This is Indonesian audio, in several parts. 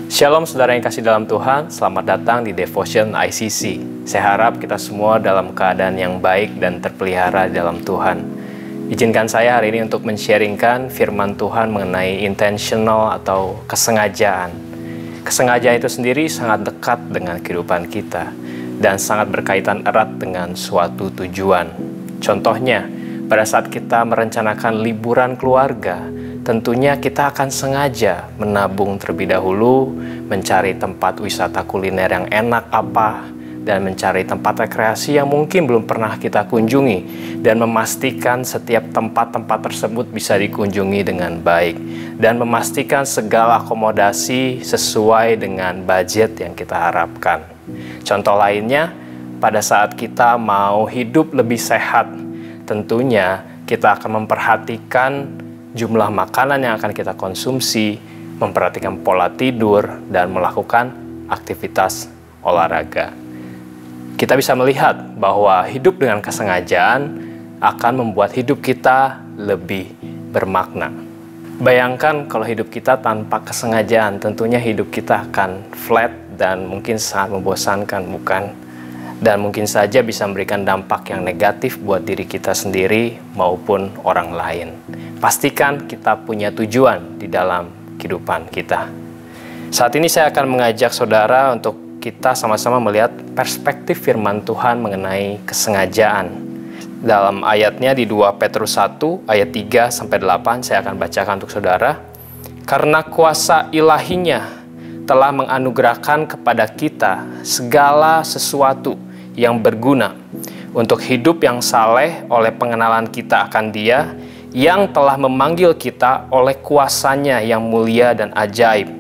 Shalom saudara yang kasih dalam Tuhan, selamat datang di Devotion ICC. Saya harap kita semua dalam keadaan yang baik dan terpelihara dalam Tuhan. Izinkan saya hari ini untuk men-sharingkan firman Tuhan mengenai intentional atau kesengajaan. Kesengajaan itu sendiri sangat dekat dengan kehidupan kita dan sangat berkaitan erat dengan suatu tujuan. Contohnya, pada saat kita merencanakan liburan keluarga, tentunya kita akan sengaja menabung terlebih dahulu, mencari tempat wisata kuliner yang enak dan mencari tempat rekreasi yang mungkin belum pernah kita kunjungi, dan memastikan setiap tempat-tempat tersebut bisa dikunjungi dengan baik, dan memastikan segala akomodasi sesuai dengan budget yang kita harapkan. Contoh lainnya, pada saat kita mau hidup lebih sehat, tentunya kita akan memperhatikan jumlah makanan yang akan kita konsumsi, memperhatikan pola tidur, dan melakukan aktivitas olahraga. Kita bisa melihat bahwa hidup dengan kesengajaan akan membuat hidup kita lebih bermakna. Bayangkan kalau hidup kita tanpa kesengajaan, tentunya hidup kita akan flat dan mungkin sangat membosankan, bukan? Dan mungkin saja bisa memberikan dampak yang negatif buat diri kita sendiri maupun orang lain. Pastikan kita punya tujuan di dalam kehidupan kita. Saat ini saya akan mengajak saudara untuk kita sama-sama melihat perspektif firman Tuhan mengenai kesengajaan. Dalam ayatnya di 2 Petrus 1 ayat 3-8 saya akan bacakan untuk saudara. Karena kuasa ilahinya telah menganugerahkan kepada kita segala sesuatu yang berguna untuk hidup yang saleh oleh pengenalan kita akan Dia yang telah memanggil kita oleh kuasanya yang mulia dan ajaib.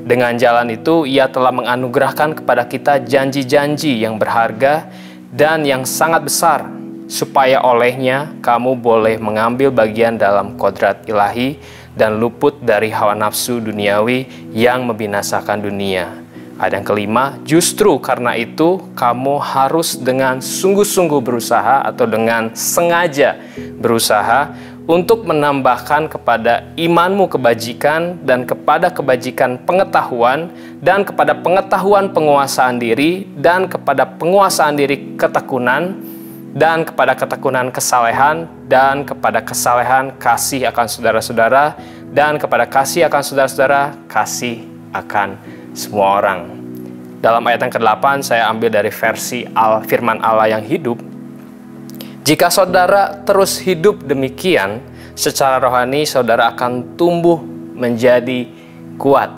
Dengan jalan itu, Ia telah menganugerahkan kepada kita janji-janji yang berharga dan yang sangat besar, supaya olehnya kamu boleh mengambil bagian dalam kodrat ilahi dan luput dari hawa nafsu duniawi yang membinasakan dunia. Ayat yang kelima, justru karena itu kamu harus dengan sungguh-sungguh berusaha atau dengan sengaja berusaha untuk menambahkan kepada imanmu kebajikan, dan kepada kebajikan pengetahuan, dan kepada pengetahuan penguasaan diri, dan kepada penguasaan diri ketekunan, dan kepada ketekunan kesalehan, dan kepada kesalehan kasih akan saudara-saudara, dan kepada kasih akan saudara-saudara kasih akan semua orang. Dalam ayat yang ke-8 saya ambil dari versi firman Allah yang hidup. Jika saudara terus hidup demikian, secara rohani saudara akan tumbuh menjadi kuat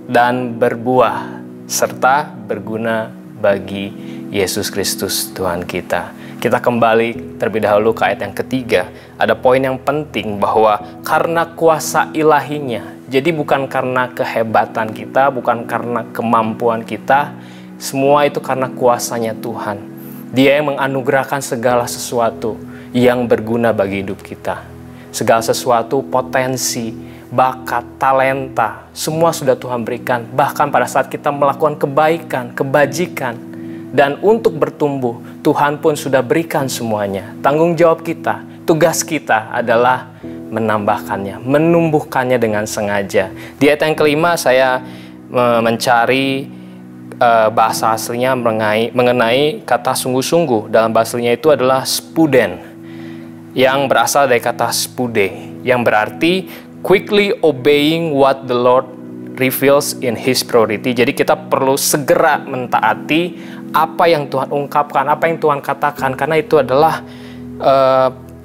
dan berbuah, serta berguna bagi Yesus Kristus Tuhan kita. Kita kembali terlebih dahulu ke ayat yang ketiga. Ada poin yang penting bahwa karena kuasa ilahinya, jadi bukan karena kehebatan kita, bukan karena kemampuan kita, semua itu karena kuasanya Tuhan. Dia yang menganugerahkan segala sesuatu yang berguna bagi hidup kita. Segala sesuatu, potensi, bakat, talenta, semua sudah Tuhan berikan. Bahkan pada saat kita melakukan kebaikan, kebajikan, dan untuk bertumbuh, Tuhan pun sudah berikan semuanya. Tanggung jawab kita, tugas kita adalah menambahkannya, menumbuhkannya dengan sengaja. Di ayat yang kelima saya mencari bahasa aslinya mengenai kata sungguh-sungguh. Dalam bahasa aslinya itu adalah spuden, yang berasal dari kata spude, yang berarti quickly obeying what the Lord reveals in His priority. Jadi kita perlu segera mentaati apa yang Tuhan ungkapkan, apa yang Tuhan katakan, karena itu adalah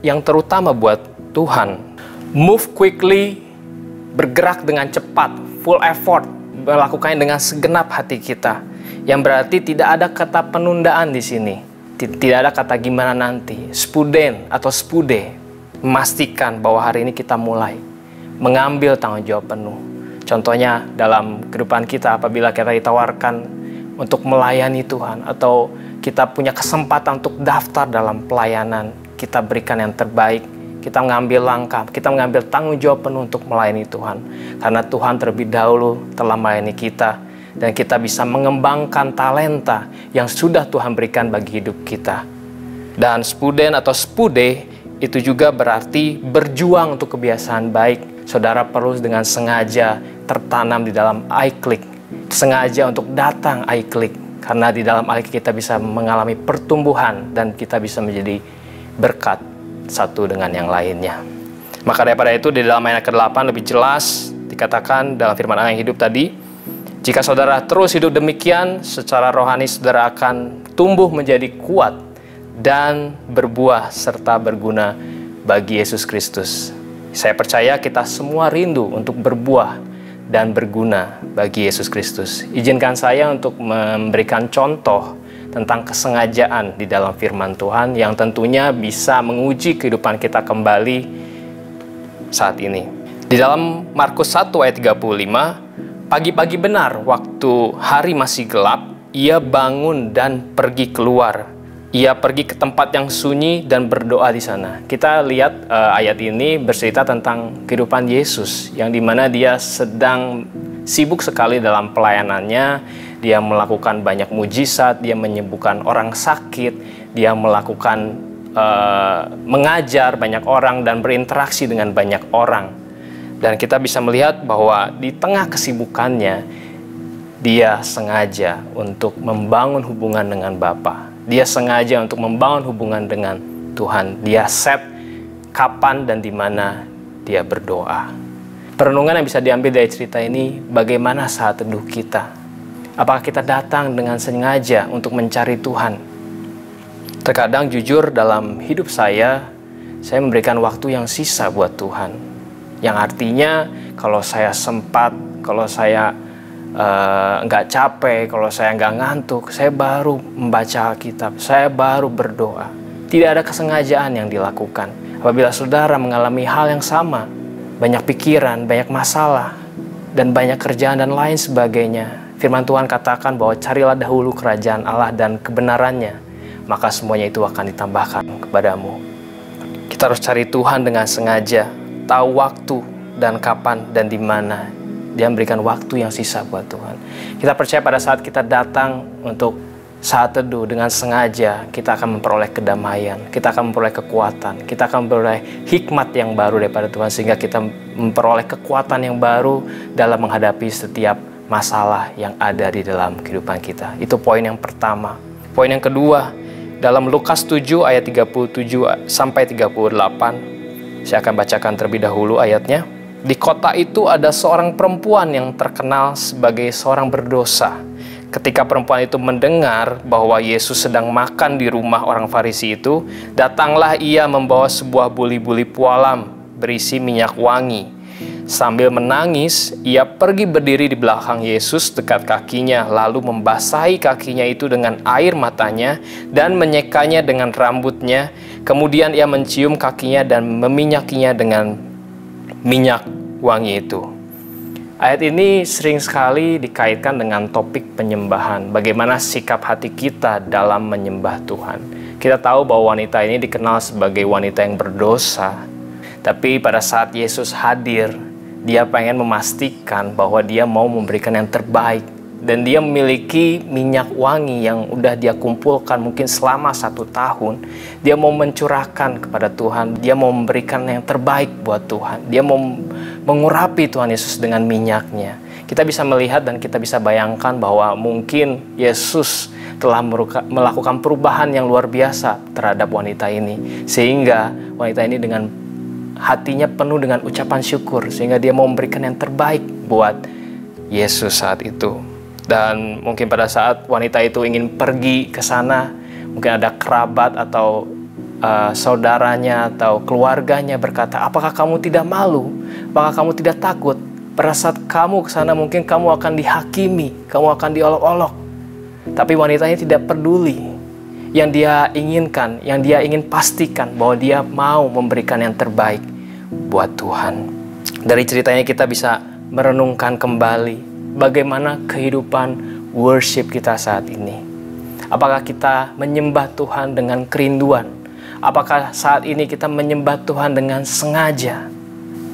yang terutama buat Tuhan. Move quickly, bergerak dengan cepat, full effort, melakukannya dengan segenap hati kita, yang berarti tidak ada kata penundaan di sini, tidak ada kata gimana nanti. Spuden atau spude, memastikan bahwa hari ini kita mulai mengambil tanggung jawab penuh. Contohnya dalam kehidupan kita, apabila kita ditawarkan untuk melayani Tuhan, atau kita punya kesempatan untuk daftar dalam pelayanan, kita berikan yang terbaik. Kita mengambil langkah, kita mengambil tanggung jawab penuh untuk melayani Tuhan. Karena Tuhan terlebih dahulu telah melayani kita, dan kita bisa mengembangkan talenta yang sudah Tuhan berikan bagi hidup kita. Dan spuden atau spude itu juga berarti berjuang untuk kebiasaan baik. Saudara perlu dengan sengaja tertanam di dalam iClick. Sengaja untuk datang iClick, karena di dalam iClick kita bisa mengalami pertumbuhan dan kita bisa menjadi berkat satu dengan yang lainnya. Maka daripada itu, di dalam ayat ke-8 lebih jelas dikatakan dalam firman Allah yang hidup tadi, jika saudara terus hidup demikian, secara rohani saudara akan tumbuh menjadi kuat dan berbuah serta berguna bagi Yesus Kristus. Saya percaya kita semua rindu untuk berbuah dan berguna bagi Yesus Kristus. Izinkan saya untuk memberikan contoh tentang kesengajaan di dalam firman Tuhan yang tentunya bisa menguji kehidupan kita kembali saat ini. Di dalam Markus 1 ayat 35, pagi-pagi benar waktu hari masih gelap, ia bangun dan pergi keluar. Ia pergi ke tempat yang sunyi dan berdoa di sana. Kita lihat ayat ini bercerita tentang kehidupan Yesus, yang dimana dia sedang sibuk sekali dalam pelayanannya. Dia melakukan banyak mujizat, dia menyembuhkan orang sakit, dia melakukan mengajar banyak orang dan berinteraksi dengan banyak orang. Dan kita bisa melihat bahwa di tengah kesibukannya, dia sengaja untuk membangun hubungan dengan Bapa. Dia sengaja untuk membangun hubungan dengan Tuhan. Dia set kapan dan di mana dia berdoa. Perenungan yang bisa diambil dari cerita ini, bagaimana saat teduh kita? Apakah kita datang dengan sengaja untuk mencari Tuhan? Terkadang jujur dalam hidup saya memberikan waktu yang sisa buat Tuhan. Yang artinya kalau saya sempat, kalau saya nggak capek, kalau saya nggak ngantuk, saya baru membaca Alkitab, saya baru berdoa. Tidak ada kesengajaan yang dilakukan. Apabila saudara mengalami hal yang sama, banyak pikiran, banyak masalah, dan banyak kerjaan dan lain sebagainya, firman Tuhan katakan bahwa carilah dahulu kerajaan Allah dan kebenarannya, maka semuanya itu akan ditambahkan kepadamu. Kita harus cari Tuhan dengan sengaja, tahu waktu dan kapan dan di mana. Dia memberikan waktu yang sisa buat Tuhan. Kita percaya pada saat kita datang untuk saat teduh dengan sengaja, kita akan memperoleh kedamaian, kita akan memperoleh kekuatan, kita akan memperoleh hikmat yang baru daripada Tuhan, sehingga kita memperoleh kekuatan yang baru dalam menghadapi setiap masalah yang ada di dalam kehidupan kita. Itu poin yang pertama. Poin yang kedua, dalam Lukas 7 ayat 37 sampai 38, saya akan bacakan terlebih dahulu ayatnya. Di kota itu ada seorang perempuan yang terkenal sebagai seorang berdosa. Ketika perempuan itu mendengar bahwa Yesus sedang makan di rumah orang Farisi itu, datanglah ia membawa sebuah buli-buli pualam berisi minyak wangi. Sambil menangis, ia pergi berdiri di belakang Yesus dekat kakinya, lalu membasahi kakinya itu dengan air matanya dan menyekanya dengan rambutnya. Kemudian ia mencium kakinya dan meminyakinya dengan minyak wangi itu. Ayat ini sering sekali dikaitkan dengan topik penyembahan. Bagaimana sikap hati kita dalam menyembah Tuhan. Kita tahu bahwa wanita ini dikenal sebagai wanita yang berdosa. Tapi pada saat Yesus hadir, dia pengen memastikan bahwa dia mau memberikan yang terbaik. Dan dia memiliki minyak wangi yang udah dia kumpulkan mungkin selama 1 tahun. Dia mau mencurahkan kepada Tuhan. Dia mau memberikan yang terbaik buat Tuhan. Dia mau mengurapi Tuhan Yesus dengan minyaknya. Kita bisa melihat dan kita bisa bayangkan bahwa mungkin Yesus telah melakukan perubahan yang luar biasa terhadap wanita ini. Sehingga wanita ini dengan hatinya penuh dengan ucapan syukur. Sehingga dia mau memberikan yang terbaik buat Yesus saat itu. Dan mungkin pada saat wanita itu ingin pergi ke sana, mungkin ada kerabat atau saudaranya atau keluarganya berkata, apakah kamu tidak malu? Apakah kamu tidak takut? Pada saat kamu ke sana mungkin kamu akan dihakimi, kamu akan diolok-olok. Tapi wanita ini tidak peduli. Yang dia inginkan, yang dia ingin pastikan bahwa dia mau memberikan yang terbaik buat Tuhan. Dari ceritanya kita bisa merenungkan kembali bagaimana kehidupan worship kita saat ini. Apakah kita menyembah Tuhan dengan kerinduan? Apakah saat ini kita menyembah Tuhan dengan sengaja?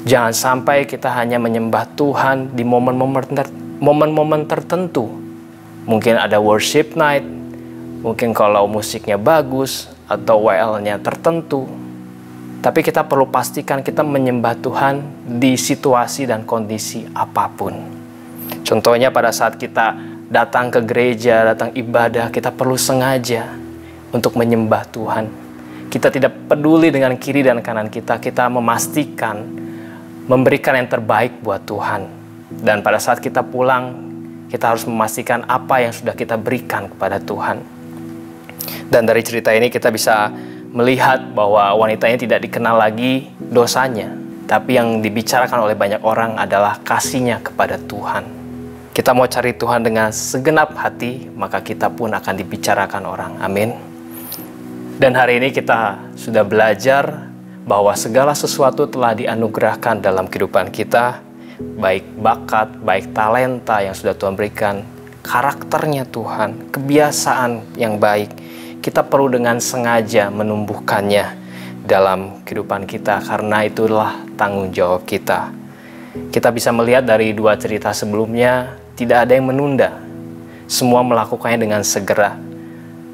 Jangan sampai kita hanya menyembah Tuhan di momen-momen tertentu. Mungkin ada worship night, mungkin kalau musiknya bagus atau WL-nya tertentu. Tapi kita perlu pastikan kita menyembah Tuhan di situasi dan kondisi apapun. Contohnya pada saat kita datang ke gereja, datang ibadah, kita perlu sengaja untuk menyembah Tuhan. Kita tidak peduli dengan kiri dan kanan kita memastikan memberikan yang terbaik buat Tuhan. Dan pada saat kita pulang, kita harus memastikan apa yang sudah kita berikan kepada Tuhan. Dan dari cerita ini kita bisa melihat bahwa wanita ini tidak dikenal lagi dosanya, tapi yang dibicarakan oleh banyak orang adalah kasihnya kepada Tuhan. Kita mau cari Tuhan dengan segenap hati, maka kita pun akan dibicarakan orang. Amin. Dan hari ini kita sudah belajar bahwa segala sesuatu telah dianugerahkan dalam kehidupan kita, baik bakat, baik talenta yang sudah Tuhan berikan, karakternya Tuhan, kebiasaan yang baik. Kita perlu dengan sengaja menumbuhkannya dalam kehidupan kita, karena itulah tanggung jawab kita. Kita bisa melihat dari dua cerita sebelumnya, tidak ada yang menunda. Semua melakukannya dengan segera.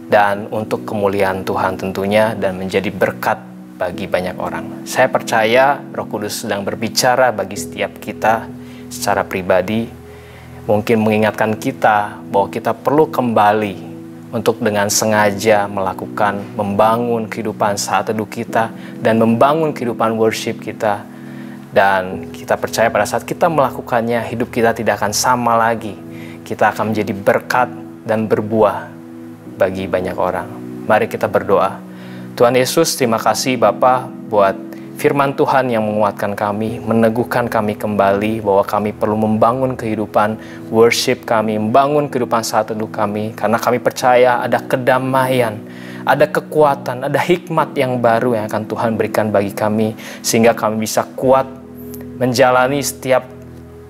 Dan untuk kemuliaan Tuhan tentunya, dan menjadi berkat bagi banyak orang. Saya percaya Roh Kudus sedang berbicara bagi setiap kita secara pribadi. Mungkin mengingatkan kita bahwa kita perlu kembali untuk dengan sengaja melakukan, membangun kehidupan saat teduh kita, dan membangun kehidupan worship kita. Dan kita percaya pada saat kita melakukannya, hidup kita tidak akan sama lagi. Kita akan menjadi berkat dan berbuah bagi banyak orang. Mari kita berdoa. Tuhan Yesus, terima kasih Bapa buat firman Tuhan yang menguatkan kami, meneguhkan kami kembali bahwa kami perlu membangun kehidupan worship kami, membangun kehidupan saat teduh kami, karena kami percaya ada kedamaian, ada kekuatan, ada hikmat yang baru yang akan Tuhan berikan bagi kami, sehingga kami bisa kuat menjalani setiap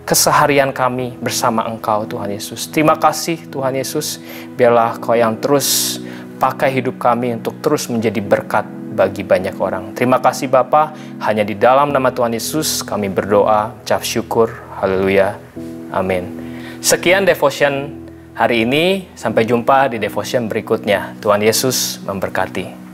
keseharian kami bersama Engkau, Tuhan Yesus. Terima kasih Tuhan Yesus, biarlah Kau yang terus pakai hidup kami untuk terus menjadi berkat bagi banyak orang. Terima kasih Bapa, hanya di dalam nama Tuhan Yesus kami berdoa, ucap syukur, haleluya, amin. Sekian devotion hari ini, sampai jumpa di devotion berikutnya. Tuhan Yesus memberkati.